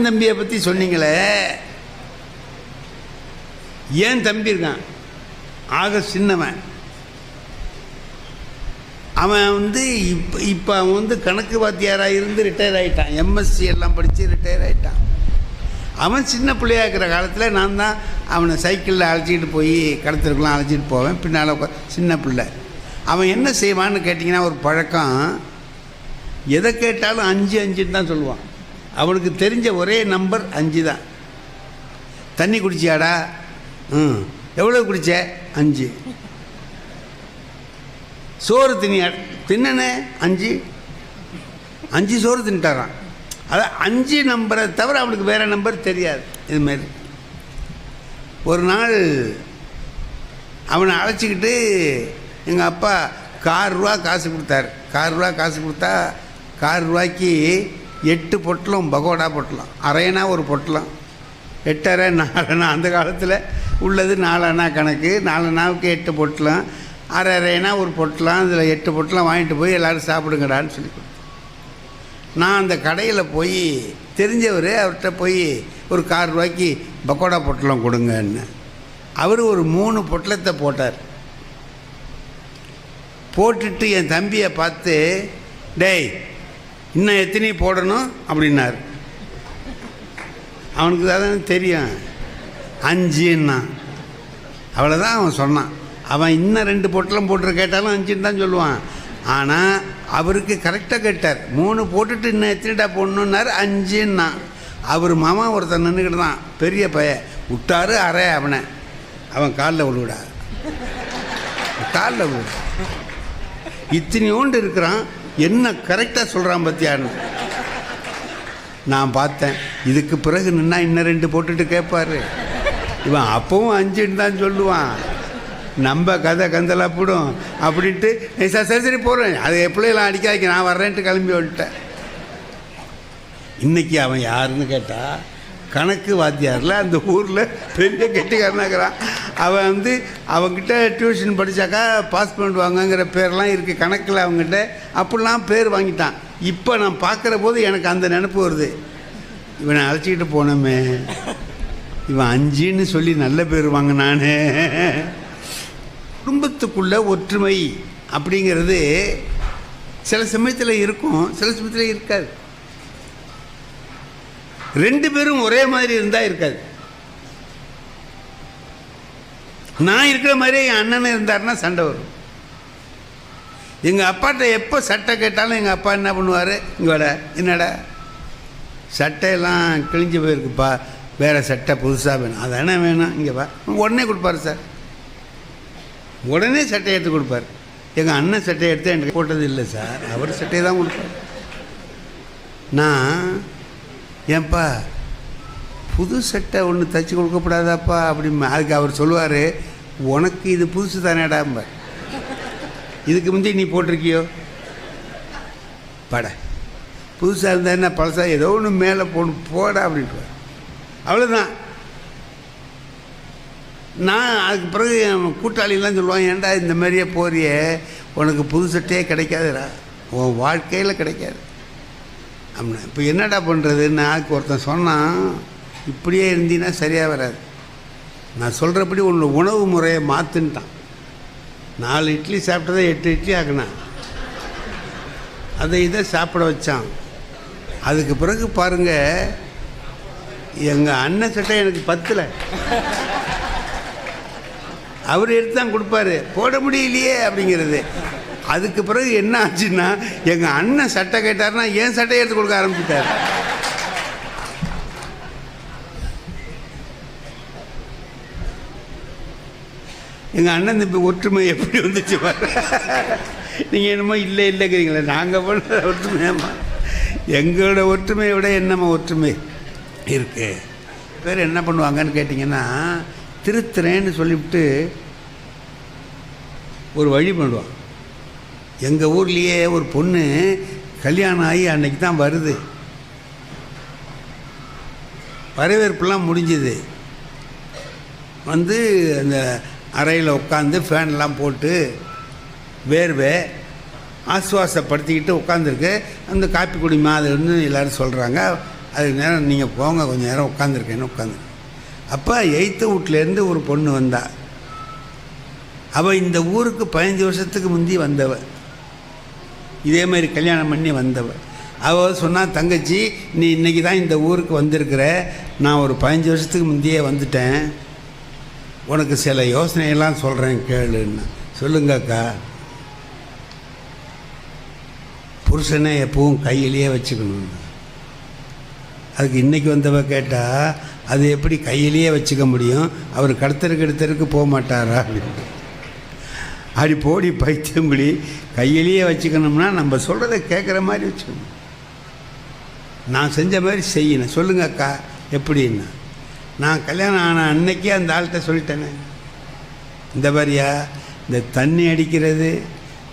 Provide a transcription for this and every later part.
தம்பியை பற்றி சொன்னீங்களே, ஏன் தம்பி இருக்கான் ஆக சின்னவன். அவன் இப்போ அவன் கணக்கு வாத்தியாராக இருந்து ரிட்டையர் ஆகிட்டான். எம்எஸ்சி எல்லாம் படித்து ரிட்டையர் ஆகிட்டான். அவன் சின்ன பிள்ளையாக இருக்கிற காலத்தில் நான் தான் அவனை சைக்கிளில் அழைச்சிக்கிட்டு போய் கடத்திருக்கலாம் அழைச்சிட்டு போவேன். பின்னால் சின்ன பிள்ளை. அவன் என்ன செய்வான்னு கேட்டிங்கன்னா, ஒரு பழக்கம், எதை கேட்டாலும் 5 5ன்னு தான் சொல்லுவான். அவனுக்கு தெரிஞ்ச ஒரே நம்பர் 5 தான். தண்ணி குடிச்சியாடா? எவ்வளோ குடிச்ச? 5. சோறு தின்னே 5 5 சோறு தின்ட்டாரான். அதான் 5 நம்பரை தவிர அவனுக்கு வேறு நம்பர் தெரியாது. இதுமாரி ஒரு நாள் அவனை அழைச்சிக்கிட்டு எங்கள் அப்பா ₹1 காசு கொடுத்தார். ₹1 காசு கொடுத்தா ₹1 8 பொட்டலம் பகோடா பொட்டலம், அரையனா ஒரு பொட்டலம், 8 அரை 4 அணா. அந்த காலத்தில் உள்ளது 4 அணா கணக்கு. 4 அணாவுக்கு 8 பொட்டலம், அரை அரைனா ஒரு பொட்டலம். அதில் 8 பொட்டலம் வாங்கிட்டு போய் எல்லோரும் சாப்பிடுங்கடான்னு சொல்லி கொடுத்தேன். நான் அந்த கடையில் போய் தெரிஞ்சவர், அவர்கிட்ட போய் ஒரு ₹1 பக்கோடா பொட்டலம் கொடுங்கன்னு. அவர் ஒரு 3 பொட்டலத்தை போட்டார். போட்டுட்டு என் தம்பியை பார்த்து, டேய் இன்னும் எத்தனை போடணும் அப்படின்னார். அவனுக்கு தான் தெரியும் 5ன்னா. அவ்வளோதான் அவன் சொன்னான். அவன் இன்னும் 2 பொட்டலம் போட்டு கேட்டாலும் 5ன்னு தான் சொல்லுவான். ஆனால் அவருக்கு கரெக்டாக கேட்டார். 3 போட்டுட்டு இன்னும் எத்தனைடா போடணுன்னார். 5ன்னா. அவர் மாமா ஒருத்தன் நின்றுக்கிட்டு தான், பெரிய பையன், விட்டாரு அரை. அவன் காலில் விழுவிடா, காலில் விழுவிட. இத்தனையோண்டு இருக்கிறான், என்ன கரெக்டாக சொல்கிறான் பத்தியான்னு நான் பார்த்தேன். இதுக்கு பிறகு நின்னா இன்னும் 2 போட்டுட்டு கேட்பார். இவன் அப்பவும் 5ன்னு தான் சொல்லுவான். நம்ம கதை கந்தலாக போடும் அப்படின்ட்டு சரி சரி போகிறேன், அது எப்படியெல்லாம் அடிக்காதீங்க, நான் வர்றேன்ட்டு கிளம்பி வந்துட்டேன். இன்றைக்கி அவன் யாருன்னு கேட்டால், கணக்கு வாத்தியாரில் அந்த ஊரில் பெரிய கெட்டிக்காரனாகிறான். அவன் அவங்ககிட்ட டியூஷன் படித்தாக்கா பாஸ் பண்ணுவாங்கங்கிற பேர்லாம் இருக்குது கணக்கில் அவங்ககிட்ட. அப்படிலாம் பேர் வாங்கிட்டான். இப்போ நான் பார்க்குற போது எனக்கு அந்த நினப்பு வருது, இவனை அழைச்சிக்கிட்டு போனோமே, இவன் 5ன்னு சொல்லி நல்ல பேர் வாங்கினானே. குடும்பத்துக்குள்ள ஒற்றுமை அப்படிங்கிறது சில சமயத்தில் இருக்கும், சில சமயத்தில் இருக்காது. 2 பேரும் ஒரே மாதிரி இருந்தால் இருக்காது. நான் இருக்கிற மாதிரி என் அண்ணன் இருந்தாருன்னா சண்டை வரும். எங்கள் அப்பாட்ட எப்போ சட்டை கேட்டாலும் எங்கள் அப்பா என்ன பண்ணுவார், இங்கே வர என்னடா சட்டையெல்லாம் கிழிஞ்சு போயிருக்குப்பா, வேறு சட்டை புதுசாக வேணும். அதானே வேணும், இங்கே வா. உடனே கொடுப்பாரு சார், உடனே சட்டையை எடுத்து கொடுப்பார். எங்கள் அண்ணன் சட்டையை எடுத்து எனக்கு போட்டது இல்லை சார், அவர் சட்டையை தான் கொடுப்பார். நான் ஏன்பா புது சட்டை ஒன்று தைச்சி கொடுக்கப்படாதாப்பா அப்படிம்பா. அதுக்கு அவர் சொல்லுவார், உனக்கு இது புதுசு தானேடாம்ப, இதுக்கு முந்தைய நீ போட்டிருக்கியோ பட, புதுசாக இருந்தால் என்ன பழசாக ஏதோ ஒன்று மேலே போட அப்படின்ட்டு. அவ்வளோதான். நான் அதுக்கு பிறகு கூட்டாளிலாம் சொல்லுவான், ஏன்டா இந்த மாதிரியே போறியே, உனக்கு புது சட்டையே கிடைக்காதுடா, உன் வாழ்க்கையில் கிடைக்காது அப்படின்னா. இப்போ என்னடா பண்ணுறதுன்னு அதுக்கு ஒருத்தன் சொன்னான், இப்படியே இருந்தீங்கன்னா சரியாக வராது, நான் சொல்கிறபடி உன்னோட உணவு முறையை மாற்றுன்ட்டான். 4 இட்லி சாப்பிட்டதை 8 இட்லி ஆக்கினான். அதை இதை சாப்பிட வச்சான். அதுக்கு பிறகு பாருங்கள், எங்கள் அண்ணன் சட்டை எனக்கு பத்தலை, அவர் எடுத்து தான் கொடுப்பாரு, போட முடியலையே அப்படிங்கிறது. அதுக்கு பிறகு என்ன ஆச்சுன்னா, எங்கள் அண்ணன் சட்டை கேட்டார்னா என் சட்டையை எடுத்து கொடுக்க ஆரம்பிச்சிட்டார். எங்கள் அண்ணன் இப்போ ஒற்றுமை எப்படி வந்துச்சு பாரு. நீங்கள் என்னமோ இல்லை இல்லைங்கிறீங்களே, நாங்கள் பண்ண ஒற்றுமையாம்மா, எங்களோட ஒற்றுமையை விட என்னம்மா ஒற்றுமை இருக்குது. பேர் என்ன பண்ணுவாங்கன்னு கேட்டிங்கன்னா, திருத்துறேன்னு சொல்லிவிட்டு ஒரு வழி பண்ணுவான். எங்கள் ஊர்லேயே ஒரு பொண்ணு கல்யாணம் ஆகி அன்னைக்கு தான் வருது. வரவேற்பெல்லாம் முடிஞ்சுது. அந்த அறையில் உட்காந்து ஃபேன்லாம் போட்டு வேர்வை ஆசுவாசப்படுத்திக்கிட்டு உட்காந்துருக்கு. அந்த காப்பி குடிமா அது வந்து எல்லோரும் சொல்கிறாங்க. அதுக்கு நேரம் நீங்கள் போங்க, கொஞ்சம் நேரம் உட்காந்துருக்கேன்னு அப்போ 8th வீட்டிலேருந்து ஒரு பொண்ணு வந்தா. அவள் இந்த ஊருக்கு 15 வருஷத்துக்கு முந்தி வந்தவ, இதே மாதிரி கல்யாணம் பண்ணி வந்தவ. அவள் சொன்னால், தங்கச்சி நீ இன்றைக்கி தான் இந்த ஊருக்கு வந்திருக்கிற, நான் ஒரு 15 வருஷத்துக்கு முந்தையே வந்துட்டேன், உனக்கு சில யோசனையெல்லாம் சொல்கிறேன் கேளுன்னு. சொல்லுங்கக்கா. புருஷனை எப்பவும் கையிலேயே வச்சுக்கணும். அதுக்கு இன்றைக்கி வந்தவ கேட்டால், அது எப்படி கையிலேயே வச்சுக்க முடியும், அவர் கடத்தருக்கு போக மாட்டாரா அப்படின்ட்டு. அப்படி போடி பைத்தியங்குடி, கையிலேயே வச்சுக்கணும்னா நம்ம சொல்கிறத கேட்குற மாதிரி வச்சுக்கணும், நான் செஞ்ச மாதிரி செய்யணும். சொல்லுங்கக்கா எப்படின்னா, நான் கல்யாணம் ஆன அன்னைக்கே அந்த ஆள்கிட்ட சொல்லிட்டேனே, இந்த மாதிரியா இந்த தண்ணி அடிக்கிறது,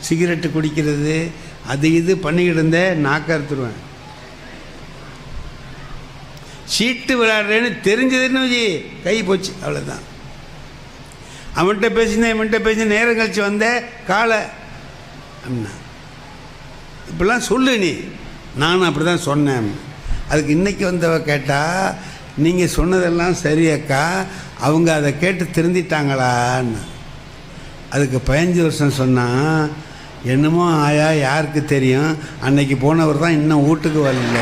சிகரெட்டு குடிக்கிறது, அது இது பண்ணிக்கிட்டு இருந்தேன், நாக்க அறுத்துருவேன். சீட்டு விளையாடுறேன்னு தெரிஞ்சதுன்னு கை போச்சு, அவ்வளோதான். அவன்கிட்ட பேசினேன், இவன்கிட்ட பேசினேன், நேரம் கழிச்சு வந்தேன் காலை அப்படின்னா, இப்படிலாம் சொல்லு நீ. நானும் அப்படி தான் சொன்னேன். அதுக்கு இன்றைக்கி வந்தவ கேட்டால், நீங்கள் சொன்னதெல்லாம் சரியக்கா, அவங்க அதை கேட்டு திருந்திட்டாங்களான்னு. அதுக்கு 15 வருஷம் சொன்னால், என்னமோ ஆயா யாருக்கு தெரியும், அன்னைக்கு போனவர் தான் இன்னும் வீட்டுக்கு வரல.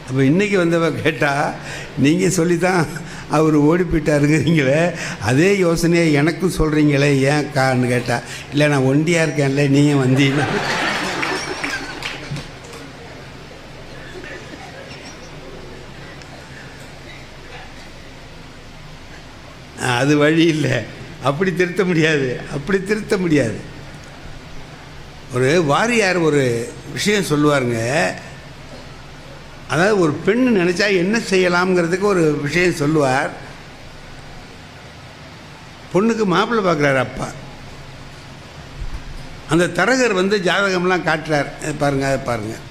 அப்போ இன்றைக்கி வந்தவ கேட்டால், நீங்கள் சொல்லித்தான் அவர் ஓடி போயிட்டாருங்கிறீங்களே, அதே யோசனையை எனக்கும் சொல்கிறீங்களே ஏன் கான்னு கேட்டால், இல்லை நான் ஒண்டியாக இருக்கேன்ல, நீங்கள் வந்தீங்கன்னா. அது வழி இல்லை, அப்படி திருத்த முடியாது. ஒரு வாரியார் ஒரு விஷயம் சொல்லுவாருங்க. அதாவது ஒரு பெண் நினச்சா என்ன செய்யலாம்ங்கிறதுக்கு ஒரு விஷயம் சொல்லுவார். பொண்ணுக்கு மாப்பிள்ளை பார்க்குறாரு அப்பா. அந்த தரகர் ஜாதகம்லாம் காட்டுறார். அதை பாருங்கள்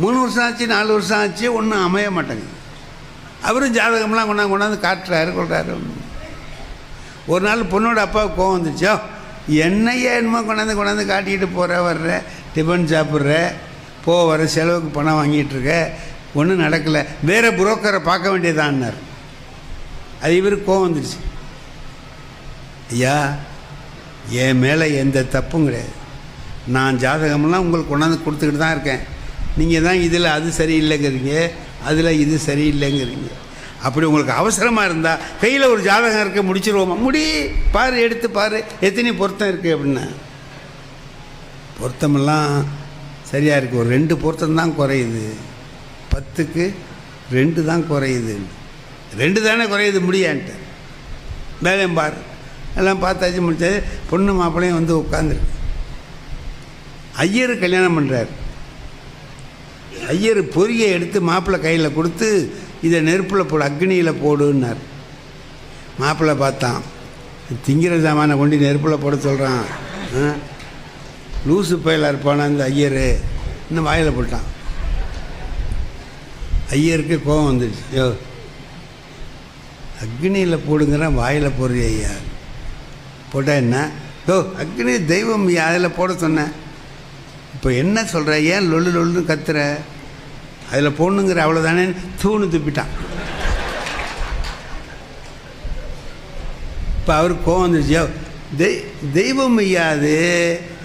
3 வருஷம் ஆச்சு, 4 வருஷம் ஆச்சு, ஒன்றும் அமைய மாட்டேங்குது. அவரும் ஜாதகம்லாம் கொண்டாந்து காட்டுறாரு கொள்றாரு. ஒரு நாள் பொண்ணோட அப்பாவுக்கு கோவம் வந்துச்சோ, என்னையே என்னமோ கொண்டாந்து காட்டிக்கிட்டு போகிற, வர்ற, டிஃபன் சாப்பிட்ற, வர, செலவுக்கு பணம் வாங்கிட்டுருக்க, ஒன்றும் நடக்கலை, வேறு புரோக்கரை பார்க்க வேண்டியதான்னார். அது இவருக்கு கோவம் வந்துடுச்சு. ஐயா, என் மேலே எந்த தப்பும் கிடையாது, நான் ஜாதகமெல்லாம் உங்களுக்கு கொண்டாந்து கொடுத்துக்கிட்டு தான் இருக்கேன். நீங்கள் தான் இதில் அது சரியில்லைங்கிறீங்க, அதில் இது சரியில்லைங்கிறீங்க. அப்படி உங்களுக்கு அவசரமாக இருந்தால் கையில் ஒரு ஜாதகம் இருக்க, முடிச்சிருவோமா? பாரு, எடுத்து பாரு, எத்தனை பொருத்தம் இருக்குது அப்படின்னா. பொருத்தமெல்லாம் சரியாக இருக்குது, ஒரு 2 பொருத்தம் தான் குறையுது, 10க்கு 2 தான் குறையுது. 2 தானே குறையுது, முடியான்ட்டு வேலையும் பாரு. எல்லாம் பார்த்தாச்சு, முடிச்சாது. பொண்ணு மாப்பிள்ளையும் உட்காந்துருக்கு. ஐயர் கல்யாணம் பண்ணுறார். ஐயர் பொரியை எடுத்து மாப்பிள்ளை கையில் கொடுத்து, இதை நெருப்பில் போடு, அக்னியில் போடுன்னார். மாப்பிள்ளை பார்த்தான், திங்கிற சாமானை கொண்டு நெருப்பில் போட சொல்கிறான். லூசு பயிலாக இருப்பானா இந்த ஐயர், இன்னும் வாயில் போட்டான். ஐயருக்கு கோபம் வந்துடுச்சு. யோ, அக்னியில் போடுங்கிறான், வாயில் போடுற ஐயா, போட்டால் என்ன? யோ, அக்னி தெய்வம் அதில் போட சொன்னேன், இப்போ என்ன சொல்கிற, ஏன் லொல்லுன்னு கத்துற, அதில் போடணுங்கிற அவ்வளோதானே, தூணு துப்பிட்டான். இப்போ அவருக்கு கோவம் வந்துருச்சு. தெய்வம் ஐயாது,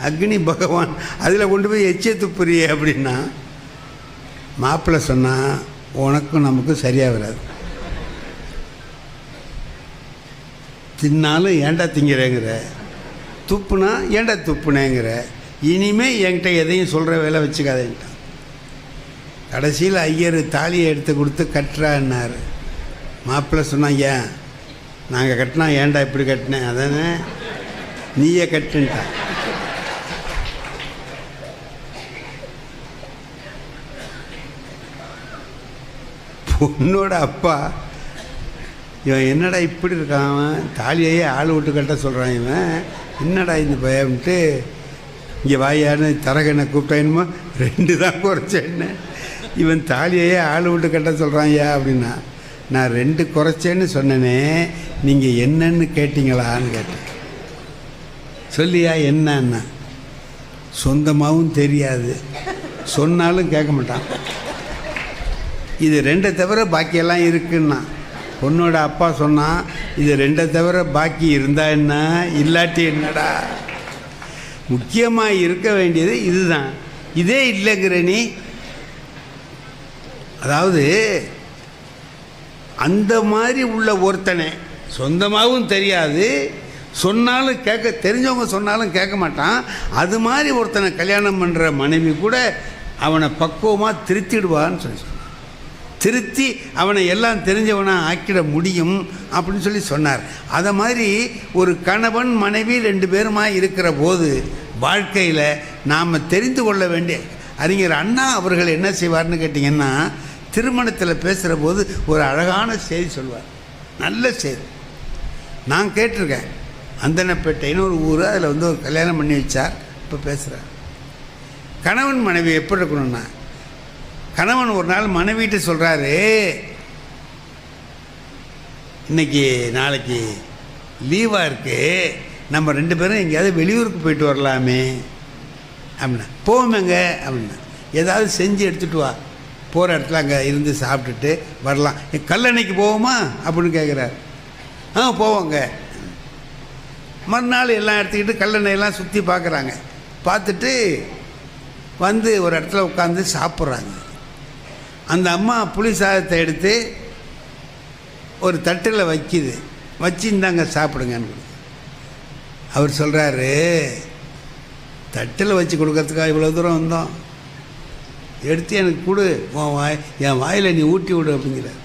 அக்னி பகவான், அதில் கொண்டு போய் எச்ச துப்புறியே அப்படின்னா. மாப்பிள்ளை சொன்னால், உனக்கும் நமக்கும் சரியாக வராது, தின்னாலும் ஏண்டா திங்கிறேங்கிற, துப்புனா ஏண்டா துப்புனேங்கிற, இனிமேல் என்கிட்ட எதையும் சொல்கிற வேலை வச்சுக்காதேன்ட்டான். கடைசியில் ஐயர் தாலியை எடுத்து கொடுத்து கட்டுறான்னார். மாப்பிள்ளை சொன்னான், ஏன் நாங்கள் கட்டினா ஏன்டா இப்படி கட்டினேன், அதானே நீயே கட்டுன்ட்டான். பொண்ணோட அப்பா, இவன் என்னடா இப்படி இருக்கான், அவன் தாலியையே ஆள் விட்டு கட்ட சொல்கிறான், இவன் என்னடா இந்த பயம்ட்டு, இங்கே வாயான்னு தரகனை கூப்பிட்டாயினுமோ 2 தான் குறைச்சேன்னு, இவன் தாலியையே ஆள் விட்டு கட்ட சொல்கிறான் ஐயா அப்படின்னா. நான் 2 குறைச்சேன்னு சொன்னேனே, நீங்கள் என்னன்னு கேட்டிங்களான்னு கேட்டேன். சொல்லியா என்னன்னா, சொந்தமாகவும் தெரியாது, சொன்னாலும் கேட்க மாட்டான். இது 2 தவிர பாக்கியெல்லாம் இருக்குன்னா. பொண்ணோட அப்பா சொன்னான், இது 2 தவிர பாக்கி இருந்தா என்ன, இல்லாட்டி என்னடா. முக்கியமாக இருக்க வேண்டியது இதுதான். இதே இல்லைங்கிற நீ, அதாவது அந்த மாதிரி உள்ள ஒருத்தனை சொந்தமாகவும் தெரியாது, சொன்னாலும் கேட்க தெரிஞ்சவங்க சொன்னாலும் கேட்க மாட்டான். அது மாதிரி ஒருத்தனை கல்யாணம் பண்ணுற மனைவி கூட அவனை பக்குவமாக திருத்திடுவான்னு சொல்லி சொன்னான். திருத்தி அவனை எல்லாம் தெரிஞ்சவனாக ஆக்கிட முடியும் அப்படின்னு சொல்லி சொன்னார். அதை மாதிரி ஒரு கணவன் மனைவி 2 பேருமா இருக்கிற போது வாழ்க்கையில் நாம் தெரிந்து கொள்ள வேண்டிய அறிஞர் அண்ணா அவர்கள் என்ன செய்வார்னு கேட்டிங்கன்னா, திருமணத்தில் பேசுகிற போது ஒரு அழகான செய்தி சொல்வார். நல்ல செய்தி நான் கேட்டிருக்கேன். அந்தனப்பேட்டைன்னு ஒரு ஊர், அதில் வந்து ஒரு கல்யாணம் பண்ணி வச்சார். இப்போ பேசுகிறார், கணவன் மனைவி எப்படி இருக்கணும்னா, கணவன் ஒரு நாள் மனைவிட்டு சொல்கிறாரு, இன்னைக்கு நாளைக்கு லீவாக இருக்குது, நம்ம 2 பேரும் எங்கேயாவது வெளியூருக்கு போயிட்டு வரலாமே அப்படின்னா. போவோமேங்க அப்படின்னா, ஏதாவது செஞ்சு எடுத்துகிட்டு வா, போகிற இடத்துல அங்கே இருந்து சாப்பிட்டுட்டு வரலாம். கல்லணைக்கு போவோமா அப்படின்னு கேட்குறாரு. போவோங்க. மறுநாள் எல்லாம் எடுத்துக்கிட்டு கல்லணையெல்லாம் சுற்றி பார்க்குறாங்க. பார்த்துட்டு வந்து ஒரு இடத்துல உட்காந்து சாப்பிட்றாங்க. அந்த அம்மா புளி சாதத்தை எடுத்து ஒரு தட்டில் வைக்கிது, வச்சு இந்தாங்க சாப்பிடுங்கன்னு. அவர் சொல்கிறாரு, தட்டில் வச்சு கொடுக்கறதுக்காக இவ்வளோ தூரம் வந்தோம், எடுத்து எனக்கு கொடு, என் வாயில் நீ ஊட்டி விடு அப்படிங்கிறார்.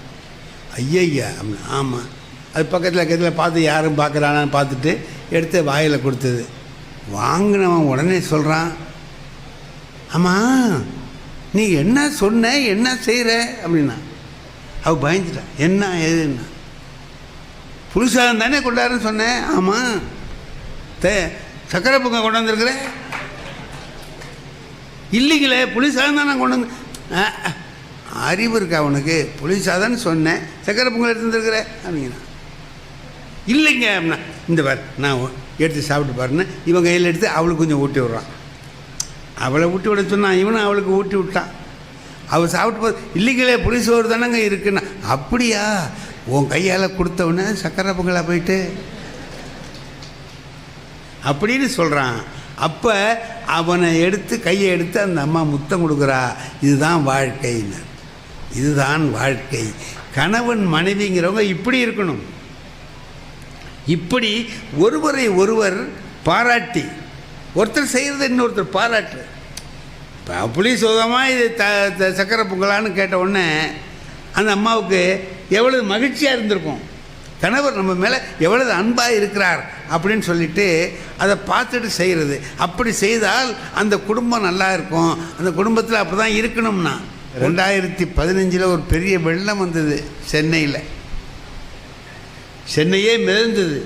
ஐயா அப்படின்னா, ஆமாம். அது பக்கத்தில் பார்த்து யாரும் பார்க்குறானான்னு பார்த்துட்டு எடுத்து வாயில் கொடுத்தது. வாங்கினவன் உடனே சொல்கிறான், ஆமாம் நீ என்ன சொன்ன, என்ன செய்கிற அப்படின்னா. அவள் பயந்துட்டான். என்ன எதுன்னா, புதுசாக தானே கொண்டாருன்னு சொன்னேன். ஆமாம். சக்கரை பொங்கல் கொண்டாந்துருக்குற இல்லைங்களே, புளிசாதம் தான் நான் கொண்டு வந்து. அறிவு இருக்கா அவனுக்கு? புளிசாதம்னு சொன்னேன், சக்கரை பொங்கல் எடுத்துருக்குற அப்படின்னா. இல்லைங்க அப்படின்னா, இந்த பார் நான் எடுத்து சாப்பிட்டு பாருன்னு இவன் கையில் எடுத்து அவளுக்கு கொஞ்சம் ஊட்டி விட்றான். அவளை ஊட்டி விட சொன்னான், இவனும் அவளுக்கு ஊட்டி விட்டான். அவள் சாப்பிட்டு போது, இல்லைங்களே புளிசோறு தானேங்க இருக்குன்னா. அப்படியா, உன் கையால் கொடுத்தவொடனே சக்கரை பொங்கலாக போயிட்டு அப்படின்னு சொல்கிறான். அப்போ அவனை எடுத்து கையை எடுத்து அந்த அம்மா முத்தம் கொடுக்குறா. இதுதான் வாழ்க்கைன்னு, இதுதான் வாழ்க்கை. கணவன் மனைவிங்கிறவங்க இப்படி இருக்கணும். இப்படி ஒருவரை ஒருவர் பாராட்டி, ஒருத்தர் செய்கிறத இன்னொருத்தர் பாராட்டு. இப்போ புளி சோதமாக இது சக்கரை பொங்கலான்னு கேட்ட உடனே அந்த அம்மாவுக்கு எவ்வளவு மகிழ்ச்சியாக இருந்திருக்கும். கணவர் நம்ம மேலே எவ்வளவு அன்பாக இருக்கிறார் அப்படின்னு சொல்லிட்டு அதை பார்த்துட்டு செய்கிறது. அப்படி செய்தால் அந்த குடும்பம் நல்லா இருக்கும். அந்த குடும்பத்தில் அப்படி தான் இருக்கணும்னா. 2015 ஒரு பெரிய வெள்ளம் வந்தது சென்னையில். சென்னையே மிதந்தது.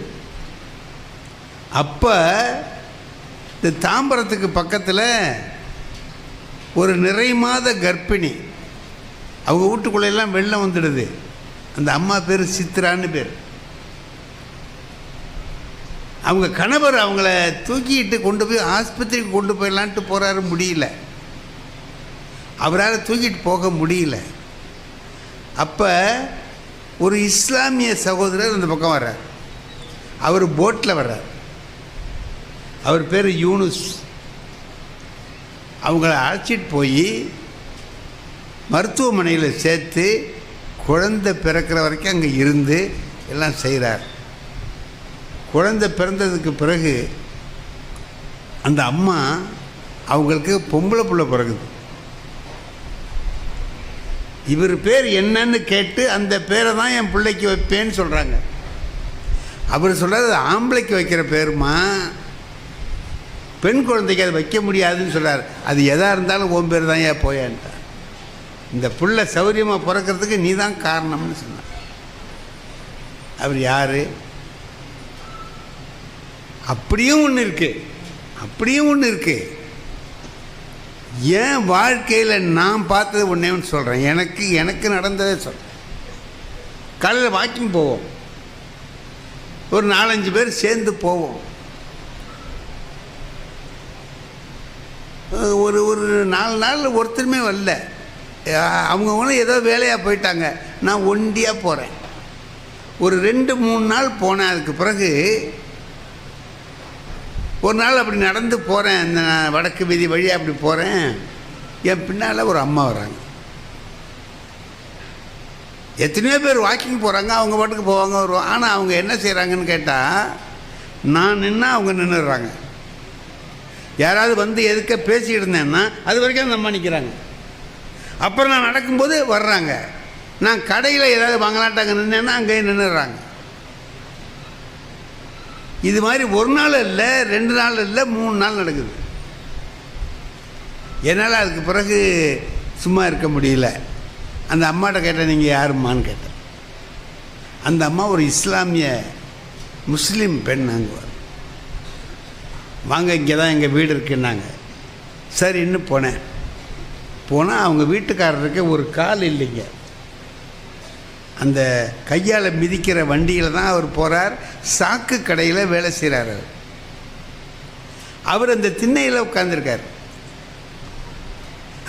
அப்போ இந்த தாம்பரத்துக்கு பக்கத்தில் ஒரு நிறை மாத கர்ப்பிணி, அவங்க வீட்டுக்குள்ளெல்லாம் வெள்ளம் வந்துடுது. அந்த அம்மா பேர் சித்ரான்னு பேர். அவங்க கணவர் அவங்கள தூக்கிட்டு கொண்டு போய் ஆஸ்பத்திரிக்கு கொண்டு போயிடலான்ட்டு போகிறாரு, முடியல. அவரால் தூக்கிட்டு போக முடியல. அப்போ ஒரு இஸ்லாமிய சகோதரர் அந்த பக்கம் வர்றார். அவர் போட்டில் வர்றார். அவர் பேர் யூனுஸ். அவங்கள அழைச்சிட்டு போய் மருத்துவமனையில் சேர்த்து குழந்தை பிறக்கிற வரைக்கும் அங்கே இருந்து எல்லாம் செய்கிறார். குழந்தை பிறந்ததுக்கு பிறகு அந்த அம்மா அவங்களுக்கு பொம்பளை பிள்ளை பிறகுது. இவர் பேர் என்னன்னு கேட்டு அந்த பேரை தான் என் பிள்ளைக்கு வைப்பேன்னு சொல்கிறாங்க. அவர் சொல்கிறார், ஆம்பளைக்கு வைக்கிற பேருமா, பெண் குழந்தைக்கு அதை வைக்க முடியாதுன்னு சொல்கிறார். அது எதாக இருந்தாலும் உன் பேர் தான் ஏன் போயான்ட்டார். இந்த பிள்ளை சௌரியமாக பிறக்கிறதுக்கு நீ தான் காரணம்னு சொன்னார். அவர் யார்? அப்படியும் ஒன்று இருக்குது, அப்படியும் ஒன்று இருக்குது. என் வாழ்க்கையில் நான் பார்த்தது ஒன்றே ஒன்று சொல்கிறேன். எனக்கு நடந்ததே சொல்கிறேன். காலையில் வாக்கிங் போவோம், ஒரு 4-5 பேர் சேர்ந்து போவோம். ஒரு ஒரு 4 நாள் ஒருத்தருமே வரல. அவங்கவுங்களும் ஏதோ வேலையாக போயிட்டாங்க. நான் ஒண்டியாக போகிறேன். ஒரு 2-3 நாள் போனேன். அதுக்கு பிறகு ஒரு நாள் அப்படி நடந்து போகிறேன், அந்த வடக்கு வீதி வழியாக அப்படி போகிறேன். என் பின்னால் ஒரு அம்மா வராங்க. எத்தனையோ பேர் வாக்கிங் போகிறாங்க, அவங்க பாட்டுக்கு போவாங்க வருவாங்க. ஆனால் அவங்க என்ன செய்கிறாங்கன்னு கேட்டால், நான் நின்னா அவங்க நின்றுடுறாங்க. யாராவது வந்து எதுக்க பேசிகிட்டு இருந்தேன்னா அது வரைக்கும் அந்த அம்மா நிற்கிறாங்க. அப்புறம் நான் நடக்கும்போது வர்றாங்க. நான் கடையில் ஏதாவது வாங்கலாட்டாங்க நின்னேன்னா அங்கேயே நின்றுடுறாங்க. இது மாதிரி ஒரு நாள் இல்லை, 2 நாள் இல்லை, 3 நாள் நடக்குது. என்னால் அதுக்கு பிறகு சும்மா இருக்க முடியல. அந்த அம்மாட்ட கேட்டேன், நீங்கள் யாரும்மான்னு கேட்டேன். அந்த அம்மா ஒரு இஸ்லாமிய முஸ்லீம் பெண். அங்கே வாங்க, இங்கே தான் எங்கள் வீடு இருக்குன்னாங்க. சரின்னு போனேன். போனால் அவங்க வீட்டுக்காரருக்கு ஒரு கால் இல்லைங்க. அந்த கையால் மிதிக்கிற வண்டியில் தான் அவர் போகிறார். சாக்கு கடையில் வேலை செய்கிறார். அவர் அந்த திண்ணையில் உட்காந்துருக்கார்.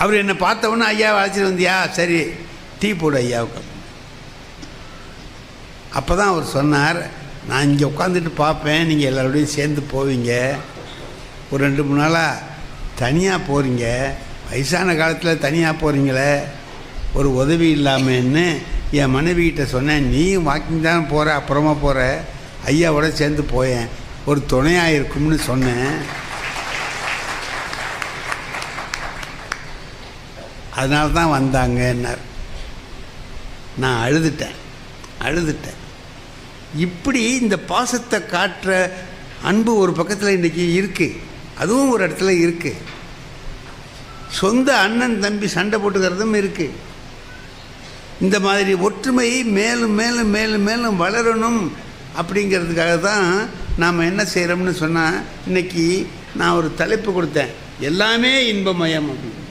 அவர் என்னை பார்த்தவொன்னே, ஐயா அழைச்சிட்டு வந்தியா, சரி டீ போடு ஐயாவுக்கு. அப்போ தான் அவர் சொன்னார், நான் இங்கே உட்காந்துட்டு பார்ப்பேன், நீங்கள் எல்லோருடையும் சேர்ந்து போவீங்க. ஒரு 2-3 நாளாக தனியாக போகிறீங்க, வயசான காலத்தில் தனியாக போகிறீங்களே, ஒரு உதவி இல்லாமன்னு என் மனைவிகிட்ட சொன்னேன். நீயும் வாக்கிங் தான் போகிற, அப்புறமா போகிற, ஐயாவோட சேர்ந்து போயேன், ஒரு துணையாக இருக்கும்னு சொன்னேன். அதனால தான் வந்தாங்கன்னார். நான் அழுதுட்டேன். இப்படி இந்த பாசத்தை காட்டுற அன்பு ஒரு பக்கத்தில் இன்றைக்கி இருக்குது, அதுவும் ஒரு இடத்துல இருக்குது. சொந்த அண்ணன் தம்பி சண்டை போட்டுக்கிறதும் இருக்குது. இந்த மாதிரி ஒற்றுமை மேலும் மேலும் மேலும் மேலும் வளரணும் அப்படிங்கிறதுக்காக தான் நாம் என்ன செய்கிறோம்னு சொன்னால், இன்றைக்கி நான் ஒரு தலைப்பு கொடுத்தேன், எல்லாமே இன்பமயம் அப்படின்னு.